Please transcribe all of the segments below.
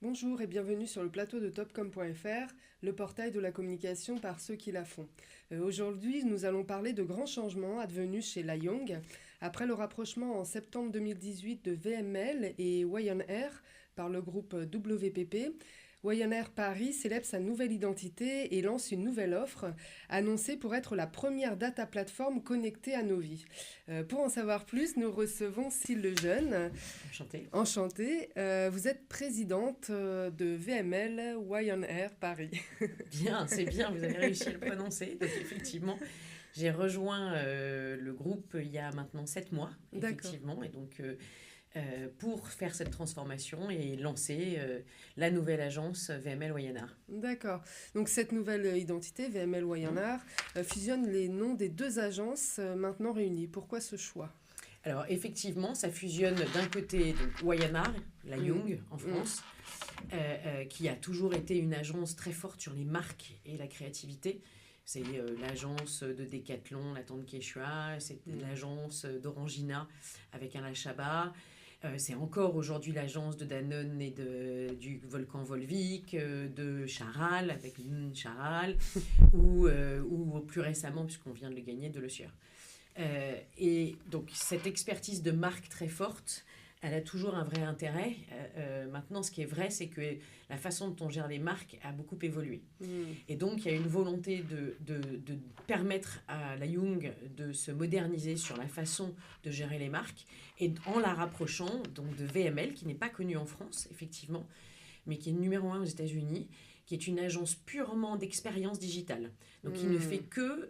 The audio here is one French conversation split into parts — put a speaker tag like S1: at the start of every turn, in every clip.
S1: Bonjour et bienvenue sur le plateau de Topcom.fr, le portail de la communication par ceux qui la font. Aujourd'hui, nous allons parler de grands changements advenus chez La Young après le rapprochement en septembre 2018 de VML et Wayonnaire par le groupe WPP. Wayonnaire Paris célèbre sa nouvelle identité et lance une nouvelle offre annoncée pour être la première data plateforme connectée à nos vies. Pour en savoir plus, nous recevons Cécile Lejeune.
S2: Enchantée.
S1: Enchantée. Vous êtes présidente de VML Wayonnaire Paris.
S2: Bien, c'est bien, vous avez réussi à le prononcer. Donc effectivement, j'ai rejoint le groupe il y a maintenant 7 mois, effectivement. Et donc pour faire cette transformation et lancer la nouvelle agence VML Wayonnaire.
S1: D'accord. Donc cette nouvelle identité, VML Wayonnaire, fusionne les noms des deux agences maintenant réunies. Pourquoi ce choix ?
S2: Alors effectivement, ça fusionne d'un côté donc, Wayonnaire, La Young en France, qui a toujours été une agence très forte sur les marques et la créativité. C'est l'agence de Decathlon, la Tante Quechua, c'est l'agence d'Orangina avec Alain Chabat. C'est encore aujourd'hui l'agence de Danone et du Volcan Volvic, de Charal avec Lynn Charal, ou plus récemment, puisqu'on vient de le gagner, de Le Sieur. Et donc cette expertise de marque très forte, elle a toujours un vrai intérêt. Maintenant, ce qui est vrai, c'est que la façon dont on gère les marques a beaucoup évolué. Et donc, il y a une volonté de permettre à la Young de se moderniser sur la façon de gérer les marques, et en la rapprochant donc de VML, qui n'est pas connue en France, effectivement, mais qui est numéro 1 aux États-Unis, qui est une agence purement d'expérience digitale. Donc, qui ne fait que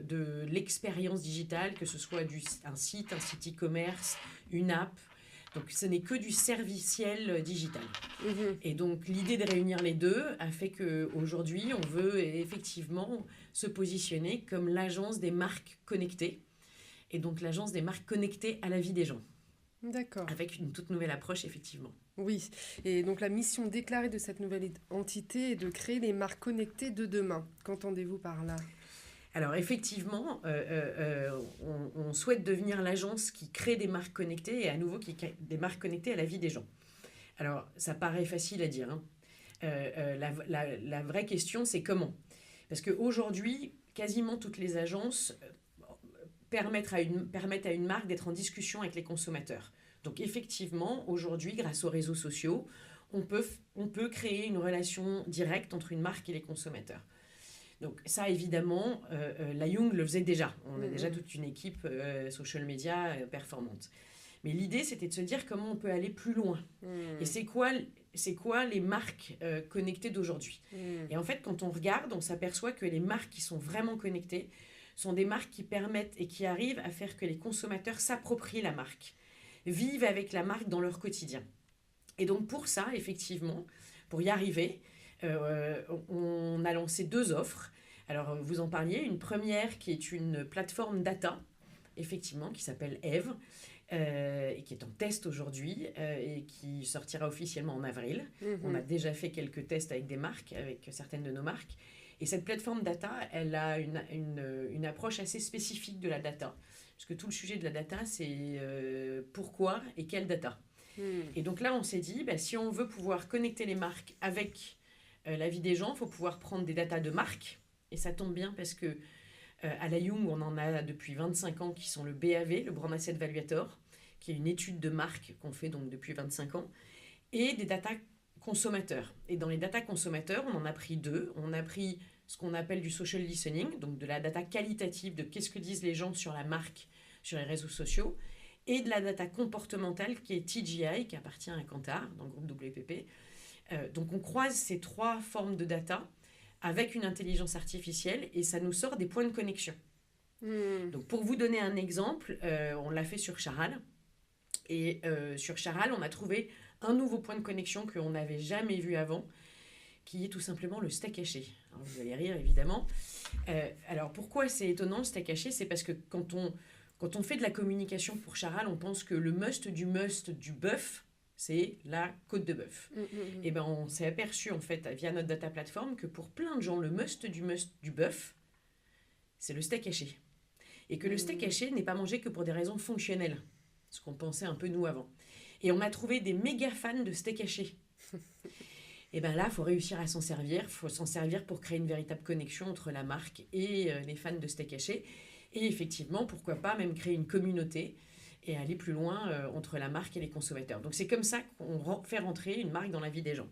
S2: de l'expérience digitale, que ce soit un site e-commerce, une app. Donc, ce n'est que du serviciel digital. Et donc, l'idée de réunir les deux a fait qu'aujourd'hui, on veut effectivement se positionner comme l'agence des marques connectées. Et donc, l'agence des marques connectées à la vie des gens.
S1: D'accord.
S2: Avec une toute nouvelle approche, effectivement.
S1: Oui, et donc la mission déclarée de cette nouvelle entité est de créer les marques connectées de demain. Qu'entendez-vous par là ?
S2: Alors effectivement, on souhaite devenir l'agence qui crée des marques connectées et à nouveau qui crée des marques connectées à la vie des gens. Alors ça paraît facile à dire. La vraie question, c'est comment ? Parce qu'aujourd'hui, quasiment toutes les agences permettent à une marque d'être en discussion avec les consommateurs. Donc effectivement, aujourd'hui, grâce aux réseaux sociaux, on peut créer une relation directe entre une marque et les consommateurs. Donc ça, évidemment, la Young le faisait déjà. On a déjà toute une équipe social media performante. Mais l'idée, c'était de se dire comment on peut aller plus loin. Et c'est quoi les marques connectées d'aujourd'hui. Et en fait, quand on regarde, on s'aperçoit que les marques qui sont vraiment connectées sont des marques qui permettent et qui arrivent à faire que les consommateurs s'approprient la marque, vivent avec la marque dans leur quotidien. Et donc pour ça, effectivement, pour y arriver, on a lancé 2 offres. Alors, vous en parliez, une première qui est une plateforme data, effectivement, qui s'appelle Eve, et qui est en test aujourd'hui, et qui sortira officiellement en avril. On a déjà fait quelques tests avec des marques, avec certaines de nos marques. Et cette plateforme data, elle a une approche assez spécifique de la data. Parce que tout le sujet de la data, c'est pourquoi et quelle data. Et donc là, on s'est dit, si on veut pouvoir connecter les marques avec la vie des gens, il faut pouvoir prendre des datas de marques. Et ça tombe bien parce que à la Young, on en a depuis 25 ans qui sont le BAV, le Brand Asset Valuator, qui est une étude de marque qu'on fait donc depuis 25 ans, et des datas consommateurs. Et dans les datas consommateurs, on en a pris 2. On a pris ce qu'on appelle du social listening, donc de la data qualitative, de qu'est-ce que disent les gens sur la marque, sur les réseaux sociaux, et de la data comportementale qui est TGI, qui appartient à Kantar, dans le groupe WPP. Donc on croise ces 3 formes de data avec une intelligence artificielle et ça nous sort des points de connexion. Donc pour vous donner un exemple, on l'a fait sur Charal. Et sur Charal, on a trouvé un nouveau point de connexion qu'on n'avait jamais vu avant, qui est tout simplement le steak haché. Alors, vous allez rire, évidemment. Alors, pourquoi c'est étonnant, le steak haché ? C'est parce que quand on fait de la communication pour Charal, on pense que le must du bœuf, c'est la côte de bœuf. Et ben, on s'est aperçu, en fait, via notre data platform, que pour plein de gens, le must du bœuf, c'est le steak haché. Et que le steak haché n'est pas mangé que pour des raisons fonctionnelles. Ce qu'on pensait un peu nous avant. Et on a trouvé des méga fans de steak haché. Et bien là, il faut réussir à s'en servir. Il faut s'en servir pour créer une véritable connexion entre la marque et les fans de steak haché. Et effectivement, pourquoi pas même créer une communauté et aller plus loin entre la marque et les consommateurs. Donc c'est comme ça qu'on fait rentrer une marque dans la vie des gens.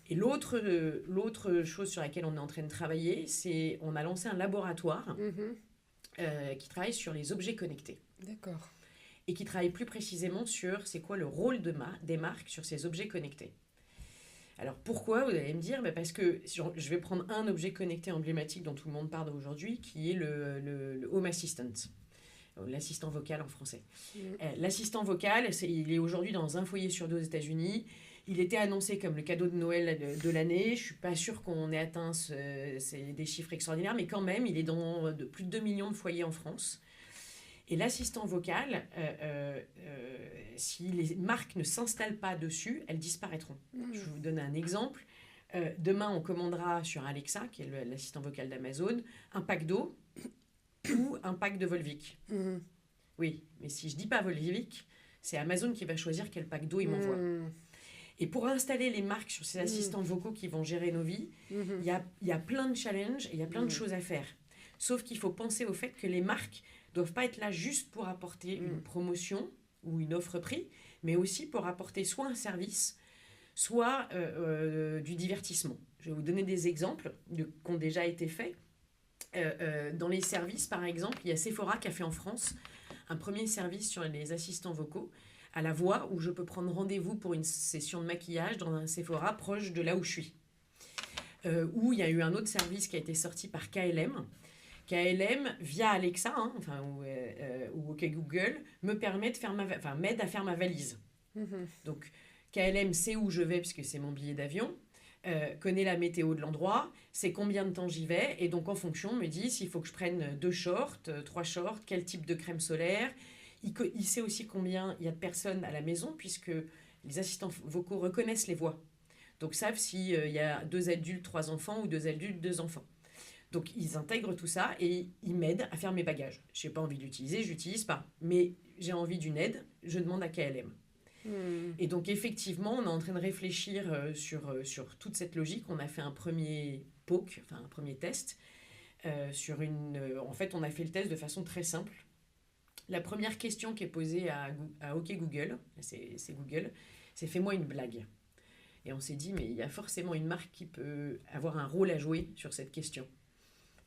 S2: Et l'autre chose sur laquelle on est en train de travailler, c'est on a lancé un laboratoire qui travaille sur les objets connectés.
S1: D'accord.
S2: Et qui travaille plus précisément sur c'est quoi le rôle des marques sur ces objets connectés. Alors pourquoi, vous allez me dire, parce que je vais prendre un objet connecté emblématique dont tout le monde parle aujourd'hui, qui est le Home Assistant, l'assistant vocal en français. L'assistant vocal, il est aujourd'hui dans un foyer sur 2 aux États-Unis. Il était annoncé comme le cadeau de Noël de l'année. Je ne suis pas sûre qu'on ait atteint des chiffres extraordinaires, mais quand même, il est dans plus de 2 millions de foyers en France. Et l'assistant vocal, si les marques ne s'installent pas dessus, elles disparaîtront. Je vais vous donner un exemple. Demain, on commandera sur Alexa, qui est l'assistant vocal d'Amazon, un pack d'eau ou un pack de Volvic. Oui, mais si je ne dis pas Volvic, c'est Amazon qui va choisir quel pack d'eau il m'envoie. Et pour installer les marques sur ces assistants vocaux qui vont gérer nos vies, il y a plein de challenges et il y a plein de choses à faire. Sauf qu'il faut penser au fait que les marques ne doivent pas être là juste pour apporter une promotion ou une offre prix, mais aussi pour apporter soit un service, soit du divertissement. Je vais vous donner des exemples qui ont déjà été faits. Dans les services, par exemple, il y a Sephora qui a fait en France un premier service sur les assistants vocaux à la voix où je peux prendre rendez-vous pour une session de maquillage dans un Sephora proche de là où je suis. Où il y a eu un autre service qui a été sorti par KLM. KLM, via Alexa ou OK Google, m'aide à faire ma valise. Donc, KLM sait où je vais puisque c'est mon billet d'avion, connaît la météo de l'endroit, sait combien de temps j'y vais, et donc en fonction me dit s'il faut que je prenne 2 shorts, 3 shorts, quel type de crème solaire. Il sait aussi combien il y a de personnes à la maison puisque les assistants vocaux reconnaissent les voix. Donc, savent s'il y a 2 adultes, 3 enfants ou 2 adultes, 2 enfants. Donc, ils intègrent tout ça et ils m'aident à faire mes bagages. Je n'ai pas envie d'utiliser, je n'utilise pas. Mais j'ai envie d'une aide, je demande à KLM. Et donc, effectivement, on est en train de réfléchir sur toute cette logique. On a fait un premier POC, un premier test. En fait, on a fait le test de façon très simple. La première question qui est posée à OK Google, c'est Google, c'est « fais-moi une blague ». Et on s'est dit, mais il y a forcément une marque qui peut avoir un rôle à jouer sur cette question.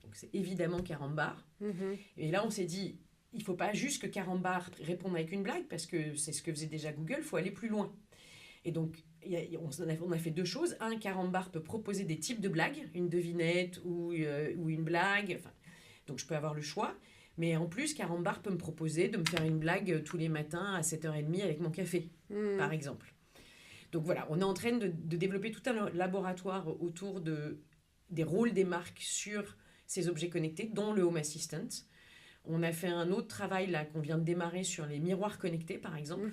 S2: Donc, c'est évidemment Carambar. Et là, on s'est dit, il ne faut pas juste que Carambar réponde avec une blague, parce que c'est ce que faisait déjà Google, il faut aller plus loin. Et donc, on a fait 2 choses. Un, Carambar peut proposer des types de blagues, une devinette ou une blague. Donc, je peux avoir le choix. Mais en plus, Carambar peut me proposer de me faire une blague tous les matins à 7h30 avec mon café, par exemple. Donc voilà, on est en train de développer tout un laboratoire autour des rôles des marques sur ces objets connectés, dont le Home Assistant. On a fait un autre travail là qu'on vient de démarrer sur les miroirs connectés, par exemple,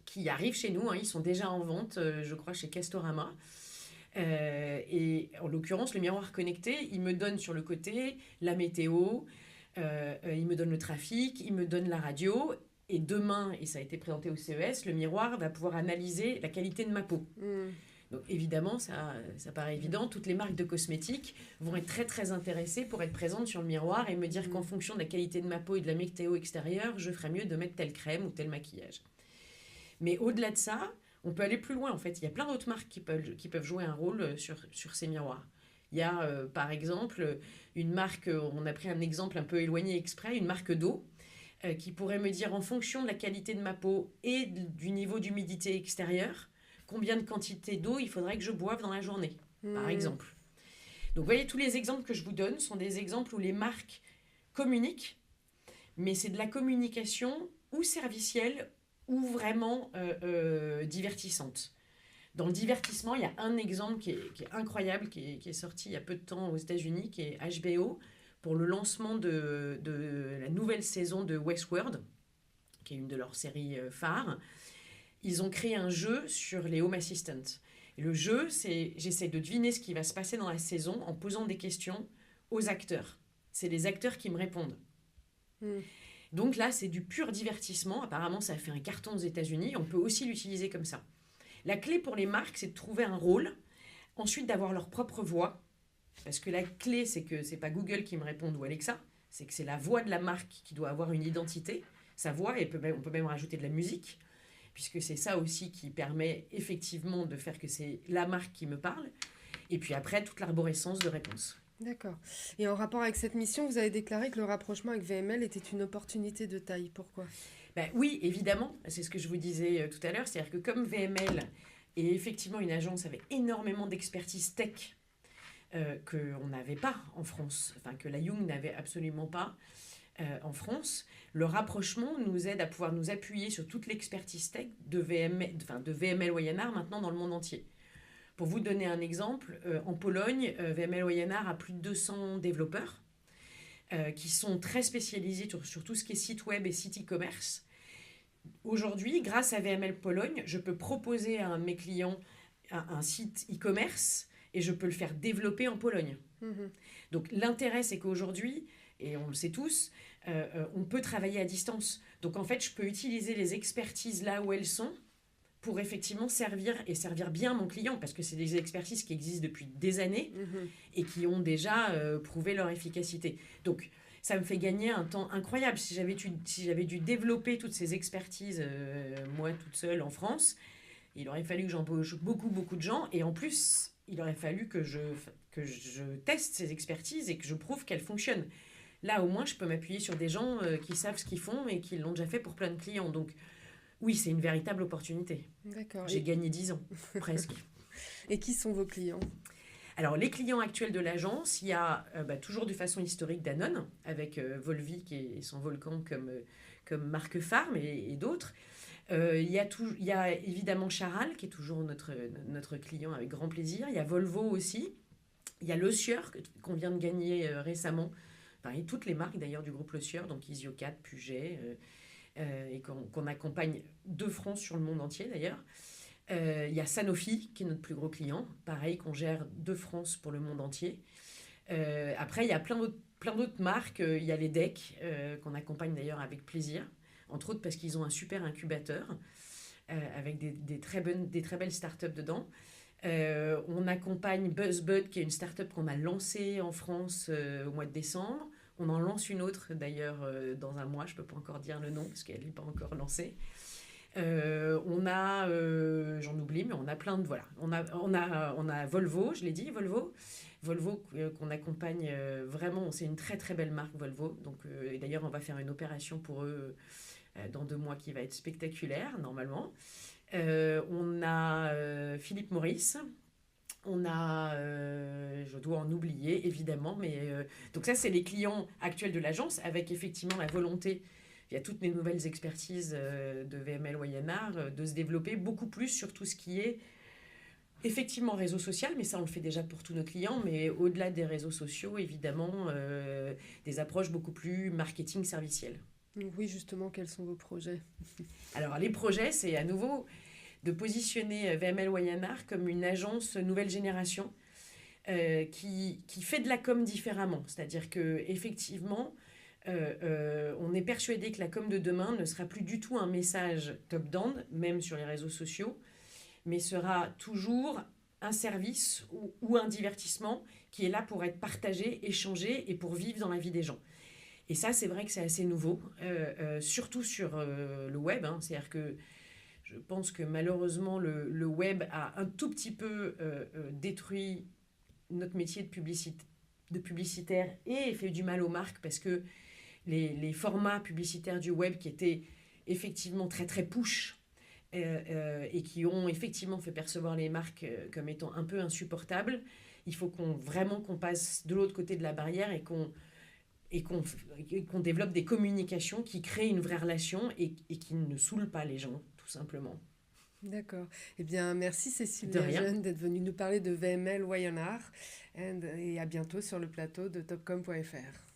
S2: qui arrivent chez nous. Ils sont déjà en vente, je crois, chez Castorama. Et en l'occurrence, le miroir connecté, il me donne sur le côté la météo, il me donne le trafic, il me donne la radio. Et demain, et ça a été présenté au CES, le miroir va pouvoir analyser la qualité de ma peau. Donc évidemment, ça paraît évident, toutes les marques de cosmétiques vont être très très intéressées pour être présentes sur le miroir et me dire qu'en fonction de la qualité de ma peau et de la météo extérieure, je ferais mieux de mettre telle crème ou tel maquillage. Mais au-delà de ça, on peut aller plus loin en fait. Il y a plein d'autres marques qui peuvent jouer un rôle sur ces miroirs. Il y a par exemple une marque, on a pris un exemple un peu éloigné exprès, une marque d'eau, qui pourrait me dire en fonction de la qualité de ma peau et du niveau d'humidité extérieure, combien de quantité d'eau il faudrait que je boive dans la journée, par exemple. Donc, vous voyez, tous les exemples que je vous donne sont des exemples où les marques communiquent, mais c'est de la communication ou servicielle ou vraiment divertissante. Dans le divertissement, il y a un exemple qui est incroyable, qui est sorti il y a peu de temps aux États-Unis, qui est HBO, pour le lancement de la nouvelle saison de Westworld, qui est une de leurs séries phares. Ils ont créé un jeu sur les Home Assistants. Et le jeu, c'est j'essaie de deviner ce qui va se passer dans la saison en posant des questions aux acteurs. C'est les acteurs qui me répondent. Donc là, c'est du pur divertissement. Apparemment, ça a fait un carton aux États-Unis. On peut aussi l'utiliser comme ça. La clé pour les marques, c'est de trouver un rôle, ensuite d'avoir leur propre voix, parce que la clé, c'est que c'est pas Google qui me réponde ou Alexa, c'est que c'est la voix de la marque qui doit avoir une identité, sa voix, et on peut même rajouter de la musique, puisque c'est ça aussi qui permet effectivement de faire que c'est la marque qui me parle, et puis après, toute l'arborescence de réponses.
S1: D'accord. Et en rapport avec cette mission, vous avez déclaré que le rapprochement avec VML était une opportunité de taille. Pourquoi ?
S2: Ben oui, évidemment, c'est ce que je vous disais tout à l'heure, c'est-à-dire que comme VML est effectivement une agence avec énormément d'expertise tech qu'on n'avait pas en France, enfin que la Young n'avait absolument pas en France, le rapprochement nous aide à pouvoir nous appuyer sur toute l'expertise tech de VML Wayanar maintenant dans le monde entier. Pour vous donner un exemple, en Pologne, VML Wayanar a plus de 200 développeurs qui sont très spécialisés sur tout ce qui est site web et site e-commerce. Aujourd'hui, grâce à VML Pologne, je peux proposer à mes clients un site e-commerce et je peux le faire développer en Pologne. Donc l'intérêt, c'est qu'aujourd'hui, et on le sait tous, on peut travailler à distance. Donc en fait, je peux utiliser les expertises là où elles sont pour effectivement servir bien mon client, parce que c'est des expertises qui existent depuis des années et qui ont déjà prouvé leur efficacité. Donc ça me fait gagner un temps incroyable. Si j'avais dû développer toutes ces expertises, moi toute seule en France, il aurait fallu que j'embauche beaucoup de gens, et en plus, il aurait fallu que je teste ces expertises et que je prouve qu'elles fonctionnent. Là, au moins, je peux m'appuyer sur des gens qui savent ce qu'ils font et qui l'ont déjà fait pour plein de clients. Donc, oui, c'est une véritable opportunité.
S1: D'accord.
S2: J'ai gagné 10 ans, presque.
S1: Et qui sont vos clients ?
S2: Alors, les clients actuels de l'agence, il y a toujours de façon historique Danone, avec Volvic et son Volcan comme marque phare, et d'autres. Il y a évidemment Charal, qui est toujours notre client avec grand plaisir. Il y a Volvo aussi. Il y a Le Sieur, qu'on vient de gagner récemment. Enfin, et toutes les marques d'ailleurs du groupe Le Sieur, donc Isiocat, Puget, et qu'on accompagne de France sur le monde entier d'ailleurs. Il y a Sanofi, qui est notre plus gros client, pareil, qu'on gère de France pour le monde entier. Après, il y a plein d'autres marques. Il y a les DEC, qu'on accompagne d'ailleurs avec plaisir, entre autres parce qu'ils ont un super incubateur avec des très belles startups dedans. On accompagne BuzzBud, qui est une startup qu'on a lancée en France au mois de décembre. On en lance une autre d'ailleurs dans un mois, je ne peux pas encore dire le nom parce qu'elle n'est pas encore lancée. On a, j'en oublie, mais on a plein de, voilà. On a Volvo, je l'ai dit, Volvo qu'on accompagne vraiment, c'est une très très belle marque Volvo. Donc, et d'ailleurs, on va faire une opération pour eux dans 2 mois qui va être spectaculaire normalement. On a Philippe Maurice. On a, je dois en oublier évidemment, mais donc ça c'est les clients actuels de l'agence, avec effectivement la volonté, via toutes mes nouvelles expertises de VML Wayanar, de se développer beaucoup plus sur tout ce qui est effectivement réseau social, mais ça on le fait déjà pour tous nos clients, mais au-delà des réseaux sociaux, évidemment, des approches beaucoup plus marketing serviciel.
S1: Oui, justement, quels sont vos projets ?
S2: Alors les projets, c'est à nouveau de positionner VML Wayanar comme une agence nouvelle génération qui fait de la com différemment. C'est-à-dire qu'effectivement, on est persuadé que la com de demain ne sera plus du tout un message top-down, même sur les réseaux sociaux, mais sera toujours un service ou un divertissement qui est là pour être partagé, échangé et pour vivre dans la vie des gens. Et ça, c'est vrai que c'est assez nouveau, surtout sur le web. C'est-à-dire que je pense que malheureusement, le web a un tout petit peu détruit notre métier de publicitaire et fait du mal aux marques, parce que les formats publicitaires du web qui étaient effectivement très très push et qui ont effectivement fait percevoir les marques comme étant un peu insupportables, il faut qu'on passe de l'autre côté de la barrière et qu'on développe des communications qui créent une vraie relation et qui ne saoulent pas les gens, tout simplement.
S1: D'accord. Eh bien, merci Cécilia Jeune d'être venue nous parler de VML Wayanar et à bientôt sur le plateau de Topcom.fr.